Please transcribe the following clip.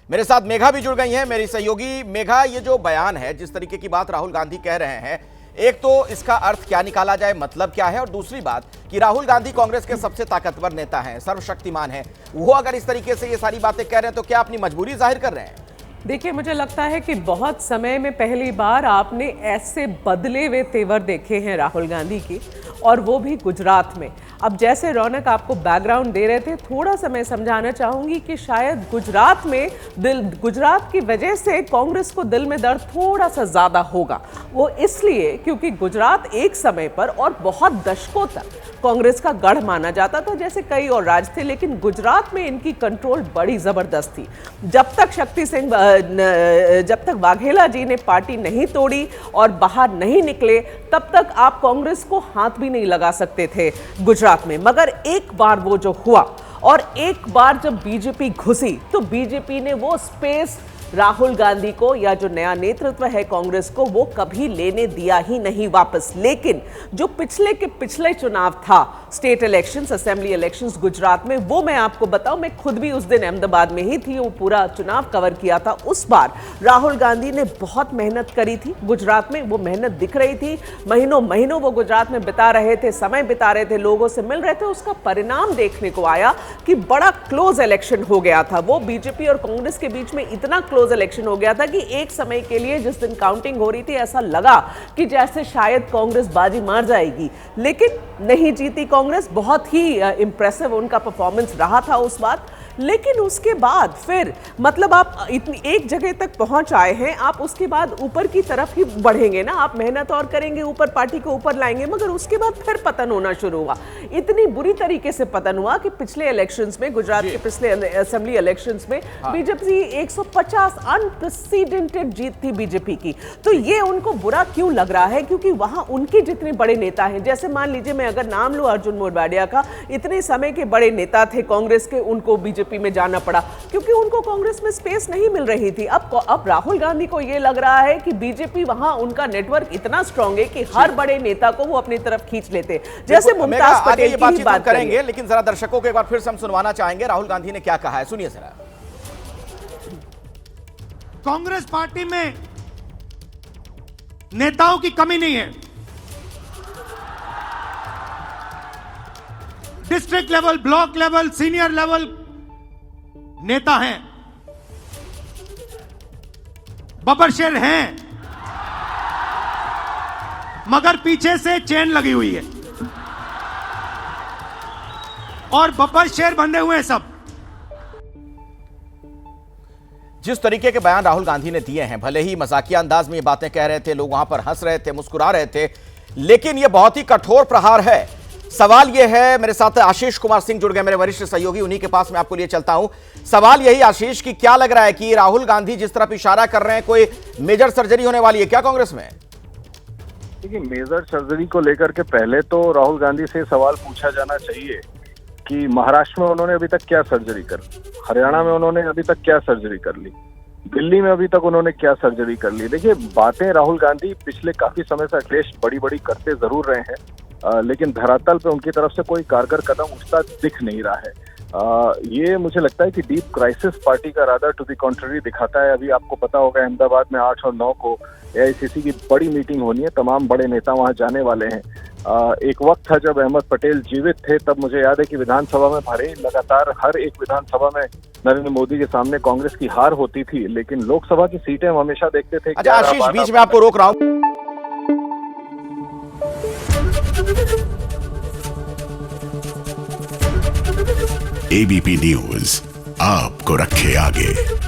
मेरे साथ मेघा भी जुड़ गई हैं, मेरी सहयोगी। मेघा, ये जो बयान है, जिस तरीके की बात राहुल गांधी कह रहे हैं, एक तो इसका अर्थ क्या निकाला जाए, मतलब क्या है, और दूसरी बात कि राहुल गांधी कांग्रेस के सबसे ताकतवर नेता हैं, सर्वशक्तिमान हैं, वो अगर इस तरीके से ये सारी बातें कह रहे हैं तो क्या अपनी मजबूरी जाहिर कर रहे हैं? देखिए, मुझे लगता है कि बहुत समय में पहली बार आपने ऐसे बदले हुए तेवर देखे हैं राहुल गांधी की, और वो भी गुजरात में। अब जैसे रौनक आपको बैकग्राउंड दे रहे थे, थोड़ा सा मैं समझाना चाहूंगी कि शायद गुजरात की वजह से कांग्रेस को दिल में दर्द थोड़ा सा ज्यादा होगा। वो इसलिए क्योंकि गुजरात एक समय पर और बहुत दशकों तक कांग्रेस का गढ़ माना जाता था, जैसे कई और राज्य थे, लेकिन गुजरात में इनकी कंट्रोल बड़ी जबरदस्त थी। जब तक वाघेला जी ने पार्टी नहीं तोड़ी और बाहर नहीं निकले, तब तक आप कांग्रेस को हाथ भी नहीं लगा सकते थे गुजरात में। मगर एक बार वो जो हुआ और एक बार जब बीजेपी घुसी, तो बीजेपी ने वो स्पेस राहुल गांधी को या जो नया नेतृत्व है कांग्रेस को, वो कभी लेने दिया ही नहीं वापस। लेकिन जो पिछले चुनाव था, state elections, assembly elections Gujarat में, वो मैं आपको बताऊं, मैं खुद भी उस दिन अहमदाबाद में ही थी, वो पूरा चुनाव कवर किया था। उस बार राहुल गांधी ने बहुत मेहनत करी थी गुजरात में, वो मेहनत दिख रही थी। महीनों वो गुजरात में बिता रहे थे, समय बिता रहे थे, लोगों से मिल रहे थे। उसका परिणाम देखने को आया कि बड़ा क्लोज इलेक्शन हो गया था। वो बीजेपी और कांग्रेस के बीच में इतना क्लोज इलेक्शन हो गया था कि एक समय के लिए जिस दिन काउंटिंग हो रही थी, ऐसा लगा कि जैसे शायद कांग्रेस बाजी मार जाएगी, लेकिन नहीं जीती कांग्रेस। बहुत ही इंप्रेसिव उनका परफॉर्मेंस रहा था उस बार। लेकिन उसके बाद फिर मतलब आप इतनी एक जगह तक पहुंच आए हैं, आप उसके बाद ऊपर की तरफ ही बढ़ेंगे ना, आप मेहनत और करेंगे, ऊपर पार्टी को ऊपर लाएंगे। मगर उसके बाद फिर पतन होना शुरू हुआ। इतनी बुरी तरीके से पतन हुआ कि पिछले इलेक्शंस में, गुजरात के पिछले असेंबली इलेक्शंस में, बीजेपी 150 अनप्रेसिडेंटेड जीत थी बीजेपी की। तो ये उनको बुरा क्यों लग रहा है? क्योंकि वहां उनके जितने बड़े नेता हैं, जैसे मान लीजिए मैं अगर नाम लूं अर्जुन मोढवाडिया का, इतने समय के बड़े नेता थे कांग्रेस के, उनको बीजेपी में जाना पड़ा क्योंकि उनको कांग्रेस में स्पेस नहीं मिल रही थी। अब राहुल गांधी को यह लग रहा है कि बीजेपी, वहां उनका नेटवर्क इतना स्ट्रांग है कि हर बड़े नेता को वो अपनी तरफ खींच लेते, जैसे मुमताज पटेल की बात करेंगे। लेकिन जरा दर्शकों को एक बार फिर से हम सुनवाना चाहेंगे राहुल गांधी ने क्या कहा है, सुनिए जरा। कांग्रेस पार्टी में नेताओं की कमी नहीं है। District level, block level, senior level नेता हैं, बब्बर हैं, मगर पीछे से चेन लगी हुई है और बब्बर शेर बंधे हुए हैं सब। जिस तरीके के बयान राहुल गांधी ने दिए हैं, भले ही मजाकिया अंदाज में ये बातें कह रहे थे, लोग वहां पर हंस रहे थे, मुस्कुरा रहे थे, लेकिन ये बहुत ही कठोर प्रहार है। सवाल यह है, मेरे साथ आशीष कुमार सिंह जुड़ गए, मेरे वरिष्ठ सहयोगी, उन्हीं के पास मैं आपको लिए चलता हूं। सवाल यही आशीष कि क्या लग रहा है कि राहुल गांधी जिस तरफ इशारा कर रहे हैं, कोई मेजर सर्जरी होने वाली है क्या कांग्रेस में? देखिए, मेजर सर्जरी को लेकर के पहले तो राहुल गांधी से सवाल पूछा जाना चाहिए कि महाराष्ट्र में उन्होंने अभी तक क्या सर्जरी कर ली, हरियाणा में उन्होंने अभी तक क्या सर्जरी कर ली, दिल्ली में अभी तक उन्होंने क्या सर्जरी कर ली। देखिए, बातें राहुल गांधी पिछले काफी समय से अखिलेश बड़ी करते जरूर रहे हैं, लेकिन धरातल पे उनकी तरफ से कोई कारगर कदम उठता दिख नहीं रहा है। ये मुझे लगता है कि डीप क्राइसिस पार्टी का रादर टू द कॉन्ट्ररी दिखाता है। अभी आपको पता होगा अहमदाबाद में 8 और 9 को एआईसीसी की बड़ी मीटिंग होनी है, तमाम बड़े नेता वहां जाने वाले हैं। एक वक्त था जब अहमद पटेल जीवित थे, तब मुझे याद है कि विधानसभा में भरे लगातार हर एक विधानसभा में नरेंद्र मोदी के सामने कांग्रेस की हार होती थी, लेकिन लोकसभा की सीटें हम हमेशा देखते थे। अच्छा आशीष, बीच में आपको रोक रहा हूं। एबीपी न्यूज आपको रखे आगे।